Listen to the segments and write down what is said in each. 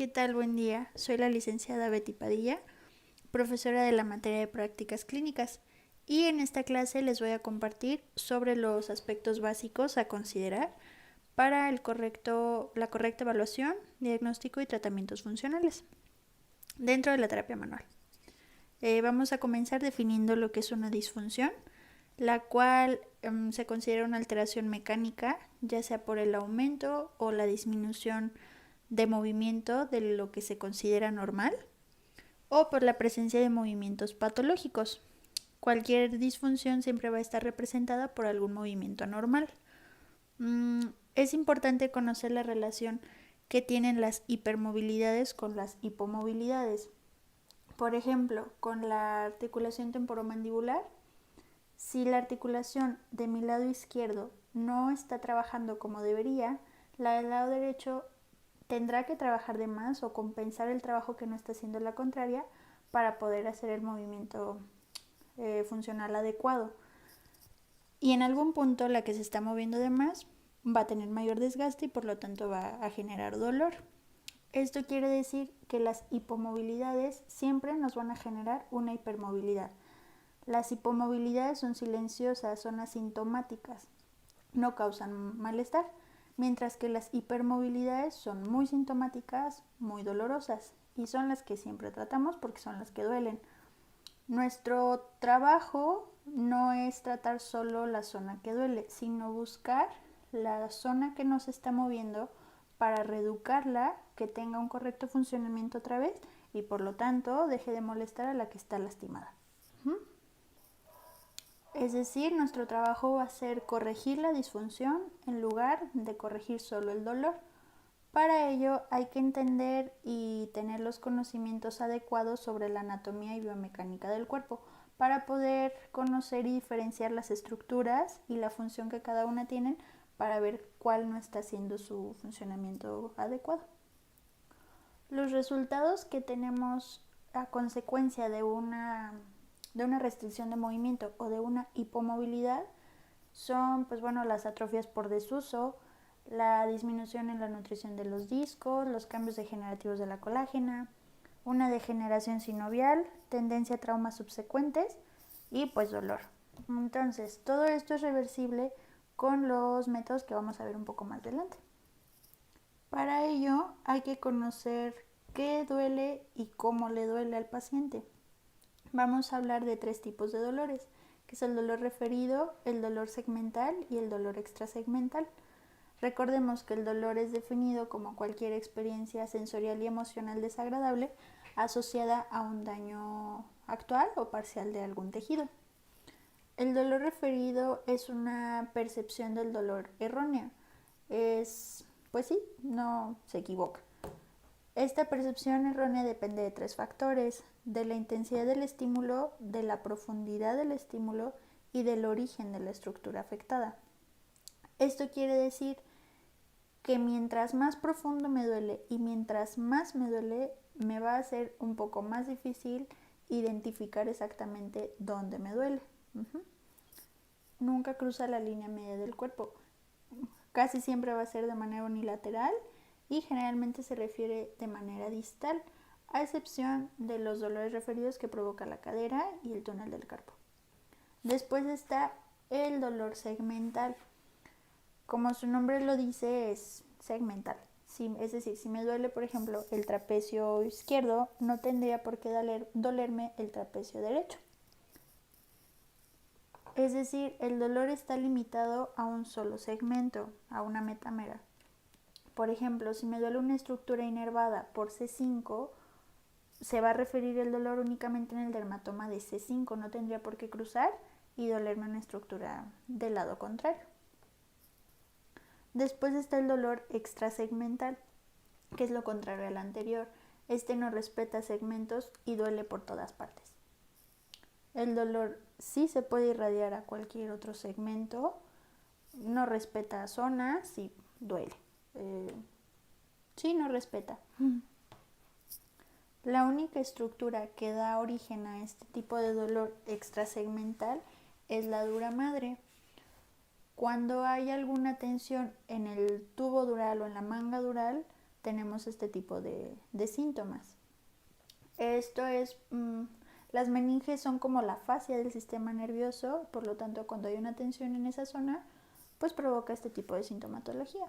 ¿Qué tal? Buen día. Soy la licenciada Betty Padilla, profesora de la materia de prácticas clínicas, y en esta clase les voy a compartir sobre los aspectos básicos a considerar para la correcta evaluación, diagnóstico y tratamientos funcionales dentro de la terapia manual. Vamos a comenzar definiendo lo que es una disfunción, la cual se considera una alteración mecánica, ya sea por el aumento o la disminución de movimiento de lo que se considera normal o por la presencia de movimientos patológicos. Cualquier disfunción siempre va a estar representada por algún movimiento anormal. Es importante conocer la relación que tienen las hipermovilidades con las hipomovilidades. Por ejemplo, con la articulación temporomandibular, si la articulación de mi lado izquierdo no está trabajando como debería, la del lado derecho tendrá que trabajar de más o compensar el trabajo que no está haciendo la contraria para poder hacer el movimiento funcional adecuado. Y en algún punto la que se está moviendo de más va a tener mayor desgaste y por lo tanto va a generar dolor. Esto quiere decir que las hipomovilidades siempre nos van a generar una hipermovilidad. Las hipomovilidades son silenciosas, son asintomáticas, no causan malestar, mientras que las hipermovilidades son muy sintomáticas, muy dolorosas y son las que siempre tratamos porque son las que duelen. Nuestro trabajo no es tratar solo la zona que duele, sino buscar la zona que nos está moviendo para reeducarla, que tenga un correcto funcionamiento otra vez y por lo tanto deje de molestar a la que está lastimada. Es decir, nuestro trabajo va a ser corregir la disfunción en lugar de corregir solo el dolor. Para ello hay que entender y tener los conocimientos adecuados sobre la anatomía y biomecánica del cuerpo para poder conocer y diferenciar las estructuras y la función que cada una tienen para ver cuál no está haciendo su funcionamiento adecuado. Los resultados que tenemos a consecuencia de una restricción de movimiento o de una hipomovilidad son las atrofias por desuso, la disminución en la nutrición de los discos, los cambios degenerativos de la colágena, una degeneración sinovial, tendencia a traumas subsecuentes y dolor. Entonces, todo esto es reversible con los métodos que vamos a ver un poco más adelante. Para ello hay que conocer qué duele y cómo le duele al paciente. Vamos a hablar de 3 tipos de dolores, que es el dolor referido, el dolor segmental y el dolor extrasegmental. Recordemos que el dolor es definido como cualquier experiencia sensorial y emocional desagradable asociada a un daño actual o parcial de algún tejido. El dolor referido es una percepción del dolor errónea. No se equivoca. Esta percepción errónea depende de 3 factores: de la intensidad del estímulo, de la profundidad del estímulo y del origen de la estructura afectada. Esto quiere decir que mientras más profundo me duele y mientras más me duele, me va a ser un poco más difícil identificar exactamente dónde me duele. Nunca cruza la línea media del cuerpo. Casi siempre va a ser de manera unilateral y generalmente se refiere de manera distal, a excepción de los dolores referidos que provoca la cadera y el túnel del carpo. Después está el dolor segmental. Como su nombre lo dice, es segmental. Es decir, si me duele, por ejemplo, el trapecio izquierdo, no tendría por qué dolerme el trapecio derecho. Es decir, el dolor está limitado a un solo segmento, a una metámera. Por ejemplo, si me duele una estructura inervada por C5, se va a referir el dolor únicamente en el dermatoma de C5, no tendría por qué cruzar y dolerme una estructura del lado contrario. Después está el dolor extrasegmental, que es lo contrario al anterior. Este no respeta segmentos y duele por todas partes. El dolor sí se puede irradiar a cualquier otro segmento, no respeta zonas y duele. Sí, no respeta. La única estructura que da origen a este tipo de dolor extrasegmental es la dura madre. Cuando hay alguna tensión en el tubo dural o en la manga dural, tenemos este tipo de síntomas. Esto es, las meninges son como la fascia del sistema nervioso, por lo tanto cuando hay una tensión en esa zona, pues provoca este tipo de sintomatología.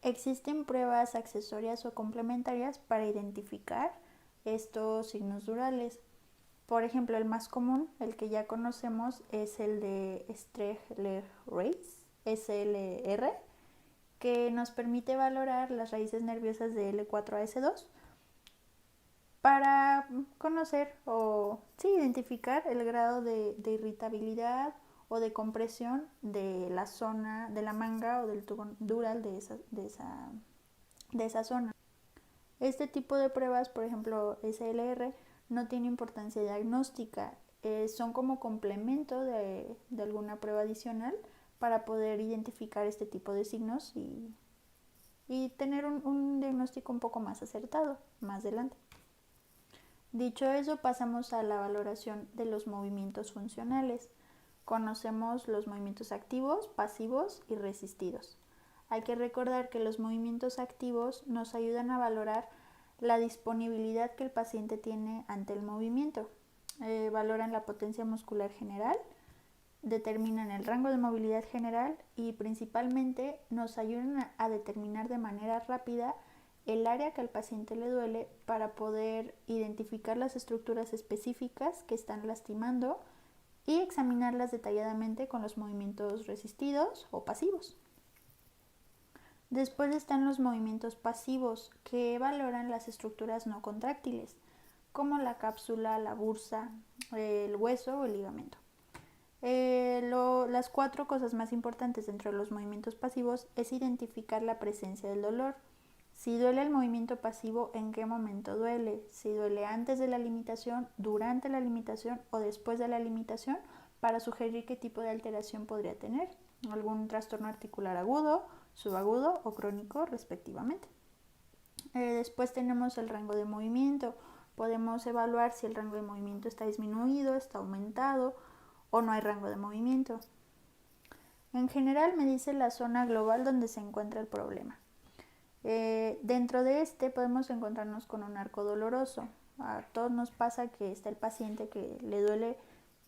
Existen pruebas accesorias o complementarias para identificar estos signos durales. Por ejemplo, el más común, el que ya conocemos, es el de Streck-Reis, SLR, que nos permite valorar las raíces nerviosas de L4-S2 para conocer o identificar el grado de irritabilidad o de compresión de la zona de la manga o del tubo dural de esa zona. Este tipo de pruebas, por ejemplo SLR, no tiene importancia diagnóstica, son como complemento de alguna prueba adicional para poder identificar este tipo de signos y tener un diagnóstico un poco más acertado más adelante. Dicho eso, pasamos a la valoración de los movimientos funcionales. Conocemos los movimientos activos, pasivos y resistidos. Hay que recordar que los movimientos activos nos ayudan a valorar la disponibilidad que el paciente tiene ante el movimiento. Valoran la potencia muscular general, determinan el rango de movilidad general y principalmente nos ayudan a determinar de manera rápida el área que al paciente le duele para poder identificar las estructuras específicas que están lastimando y examinarlas detalladamente con los movimientos resistidos o pasivos. Después están los movimientos pasivos, que valoran las estructuras no contráctiles, como la cápsula, la bursa, el hueso o el ligamento. Las 4 cosas más importantes dentro de los movimientos pasivos es identificar la presencia del dolor. Si duele el movimiento pasivo, ¿en qué momento duele? Si duele antes de la limitación, durante la limitación o después de la limitación, para sugerir qué tipo de alteración podría tener. Algún trastorno articular agudo, subagudo o crónico respectivamente. Después tenemos el rango de movimiento. Podemos evaluar si el rango de movimiento está disminuido, está aumentado o no hay rango de movimiento. En general me dice la zona global donde se encuentra el problema. Dentro de este podemos encontrarnos con un arco doloroso. A todos nos pasa que está el paciente que le duele,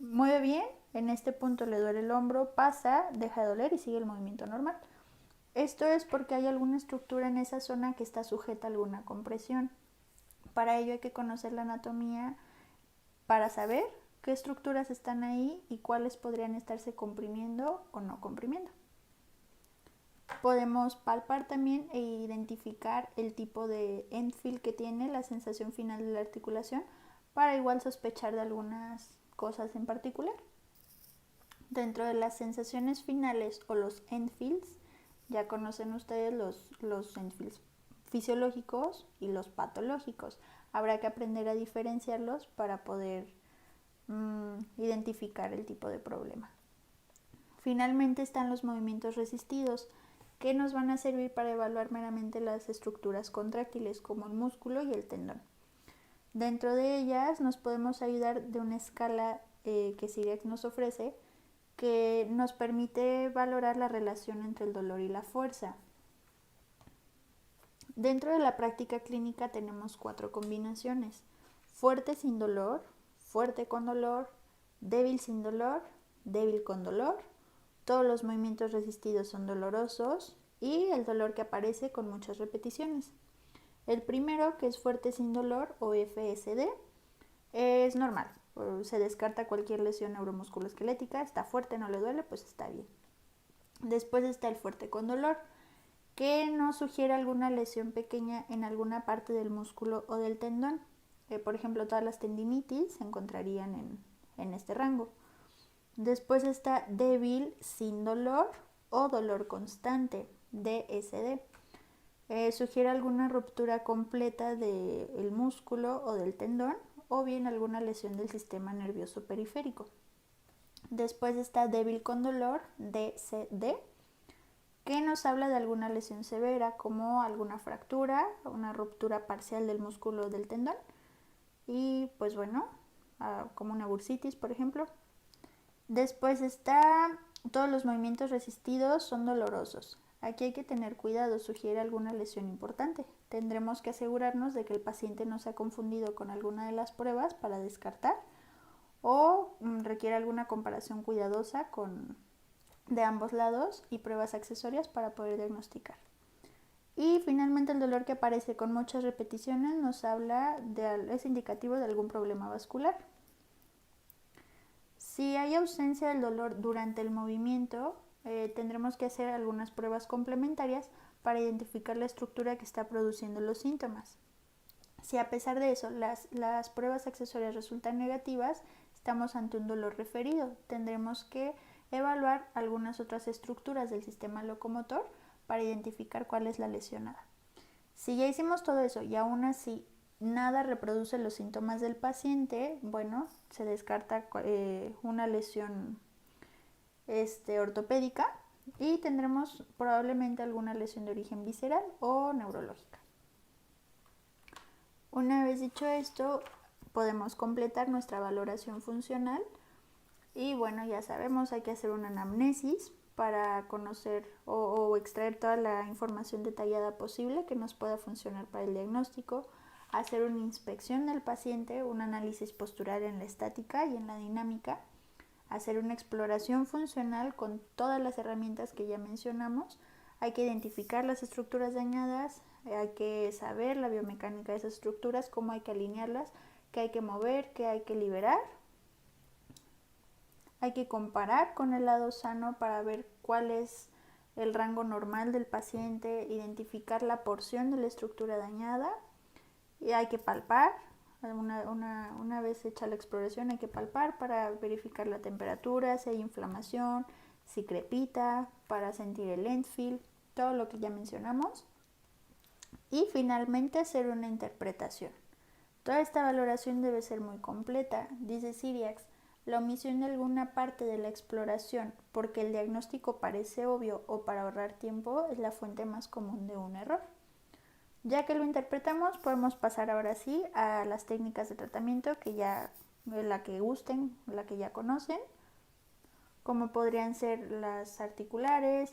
mueve bien, en este punto le duele el hombro, pasa, deja de doler y sigue el movimiento normal. Esto es porque hay alguna estructura en esa zona que está sujeta a alguna compresión. Para ello hay que conocer la anatomía para saber qué estructuras están ahí y cuáles podrían estarse comprimiendo o no comprimiendo. Podemos palpar también e identificar el tipo de end feel que tiene, la sensación final de la articulación, para igual sospechar de algunas cosas en particular. Dentro de las sensaciones finales o los end feels, ya conocen ustedes los end feels fisiológicos y los patológicos. Habrá que aprender a diferenciarlos para poder identificar el tipo de problema. Finalmente están los movimientos resistidos, que nos van a servir para evaluar meramente las estructuras contráctiles como el músculo y el tendón. Dentro de ellas nos podemos ayudar de una escala que Sirex nos ofrece, que nos permite valorar la relación entre el dolor y la fuerza. Dentro de la práctica clínica tenemos 4 combinaciones: fuerte sin dolor, fuerte con dolor, débil sin dolor, débil con dolor, todos los movimientos resistidos son dolorosos y el dolor que aparece con muchas repeticiones. El primero, que es fuerte sin dolor o FSD, es normal, se descarta cualquier lesión neuromusculoesquelética, está fuerte, no le duele, pues está bien. Después está el fuerte con dolor, que nos sugiere alguna lesión pequeña en alguna parte del músculo o del tendón. Por ejemplo, todas las tendinitis se encontrarían en este rango. Después está débil sin dolor o dolor constante, DSD. Sugiere alguna ruptura completa del músculo o del tendón o bien alguna lesión del sistema nervioso periférico. Después está débil con dolor, DCD, que nos habla de alguna lesión severa como alguna fractura, una ruptura parcial del músculo o del tendón y pues bueno, como una bursitis por ejemplo. Después está todos los movimientos resistidos son dolorosos, Aquí hay que tener cuidado, sugiere alguna lesión importante. Tendremos que asegurarnos de que el paciente no se ha confundido con alguna de las pruebas para descartar o requiere alguna comparación cuidadosa de ambos lados y pruebas accesorias para poder diagnosticar. Y finalmente el dolor que aparece con muchas repeticiones nos habla es indicativo de algún problema vascular. Si hay ausencia del dolor durante el movimiento, tendremos que hacer algunas pruebas complementarias para identificar la estructura que está produciendo los síntomas. Si a pesar de eso las pruebas accesorias resultan negativas, estamos ante un dolor referido. Tendremos que evaluar algunas otras estructuras del sistema locomotor para identificar cuál es la lesionada. Si ya hicimos todo eso y aún así nada reproduce los síntomas del paciente, bueno, se descarta una lesión ortopédica y tendremos probablemente alguna lesión de origen visceral o neurológica. Una vez dicho esto, podemos completar nuestra valoración funcional y bueno, ya sabemos, hay que hacer una anamnesis para conocer o extraer toda la información detallada posible que nos pueda funcionar para el diagnóstico, hacer una inspección del paciente, un análisis postural en la estática y en la dinámica, hacer una exploración funcional con todas las herramientas que ya mencionamos. Hay que identificar las estructuras dañadas, hay que saber la biomecánica de esas estructuras, cómo hay que alinearlas, qué hay que mover, qué hay que liberar. Hay que comparar con el lado sano para ver cuál es el rango normal del paciente, identificar la porción de la estructura dañada y hay que palpar. Una vez hecha la exploración hay que palpar para verificar la temperatura, si hay inflamación, si crepita, para sentir el end feel, todo lo que ya mencionamos. Y finalmente hacer una interpretación. Toda esta valoración debe ser muy completa, dice Siriax. La omisión de alguna parte de la exploración porque el diagnóstico parece obvio o para ahorrar tiempo es la fuente más común de un error. Ya que lo interpretamos, podemos pasar ahora sí a las técnicas de tratamiento que ya, la que gusten, la que ya conocen, como podrían ser las articulares,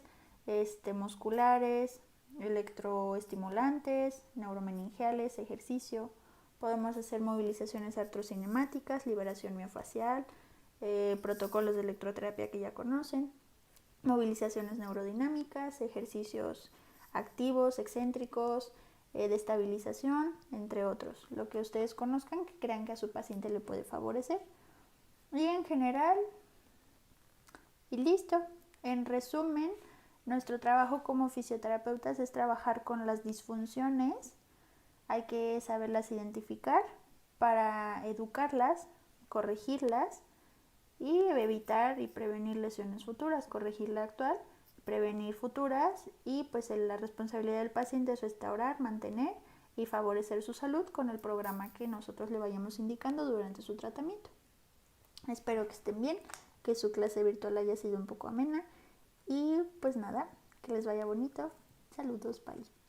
musculares, electroestimulantes, neuromeningeales, ejercicio. Podemos hacer movilizaciones artrocinemáticas, liberación miofacial, protocolos de electroterapia que ya conocen, movilizaciones neurodinámicas, ejercicios activos, excéntricos, de estabilización, entre otros. Lo que ustedes conozcan, que crean que a su paciente le puede favorecer. Y en general, y listo. En resumen, nuestro trabajo como fisioterapeutas es trabajar con las disfunciones. Hay que saberlas identificar para educarlas, corregirlas y evitar y prevenir lesiones futuras, corregir la actual, prevenir futuras y pues la responsabilidad del paciente es restaurar, mantener y favorecer su salud con el programa que nosotros le vayamos indicando durante su tratamiento. Espero que estén bien, que su clase virtual haya sido un poco amena y pues nada, que les vaya bonito. Saludos, bye.